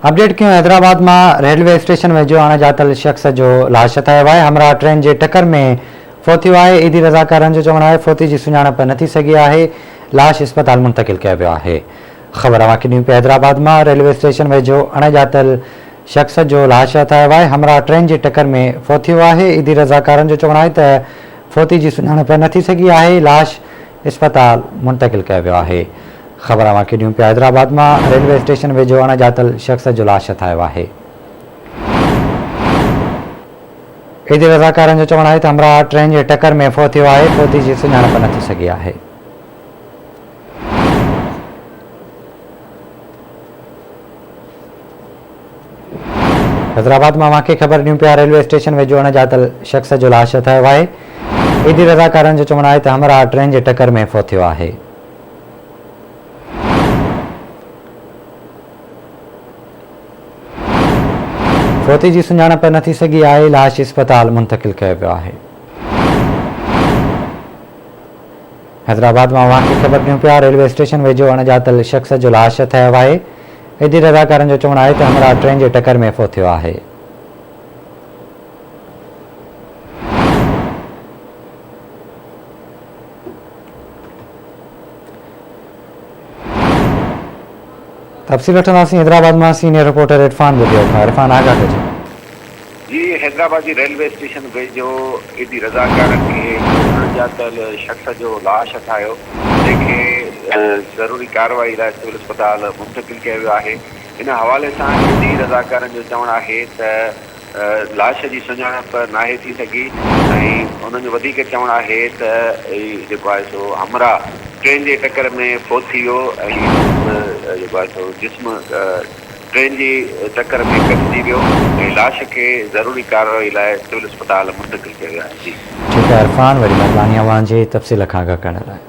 Update क्यों हैदराबाद में railway station वेझो अणॼातल शख्स जो लाश ठाहियो आहे। हमरा ट्रेन जे टक्कर में फोतियो आहे। ईदी रज़ाकारनि जो चवणु आहे फोती जी सुञाणप न थी सघी आहे। लाश अस्पताल मुंतकिल कयो वियो आहे। ख़बर अवां ॾिनी पिए हैदराबाद में रेलवे स्टेशन वेझो अणॼातल शख्स जो लाश ठाहियो आहे। हमरा ट्रेन जे टक्कर में फोतियो आहे। ईदी रज़ाकारनि जो चवणु आहे त फोती जी सुञाणप न थी सघी आहे। लाश अस्पताल मुंतकिल कयो वियो आहे। ख़बर अवां ॾिनी पिए हैदराबाद में रेलवे स्टेशन वेझो अणॼातल शख्स जो लाश ठाहियो आहे। ईदी रज़ाकारनि जो चवणु आहे त हमरा ट्रेन जे टक्कर में फोतियो आहे। फोती जी सुञाणप न थी सघी आहे। हैदराबाद में अवां खे ख़बर ॾियूं पिया रेलवे स्टेशन वेझो अणॼातल शख्स जो लाश ठाहियो आहे। ईदी रज़ाकारनि जो चवणु आहे त हमरा ट्रेन जे टक्कर में फोतियो आहे। फोती जी सुञाणप न थी सघी आहे। लाश अस्पताल मुंतकिल कयो वियो आहे। हैदराबाद में अवां खे ख़बर ॾियूं पिया रेलवे स्टेशन वेझो अणॼातल शख्स जो लाश ठाहियो आहे। ईदी रज़ाकारनि जो चवणु आहे त हमरा ट्रेन जे टक्कर में फोतियो आहे। तफ़सील वठंदासीं हैदराबाद में सीनियर रिपोर्टर इरफान ॿुधियो। इरफान आगाह कजो। जी, हैदराबाद जी रेलवे स्टेशन वेझो ईदी रज़ाकारनि खे अणॼातल शख्स जो लाश ठाहियो, जंहिंखे ज़रूरी कार्रवाई लाइ सिविल अस्पताल मुंतकिल कयो वियो आहे। इन हवाले सां ईदी रज़ाकारनि जो चवणु आहे त लाश जी सुञाणप नाहे थी सघी ऐं उन्हनि जो वधीक चवणु आहे त जेको आहे सो हमरा ट्रेन जे टक्कर में फोती वियो ऐं जेको आहे सो जिस्म ट्रेन जी टक्कर में कटिजी वियो ऐं लाश खे ज़रूरी कार्रवाई लाइ सिविल अस्पताल मुंतकिल कयो वियो आहे। जी ठीकु आहे इरफान, वरी महिरबानी अवां जी तफ़सील खां आगाह करण लाइ।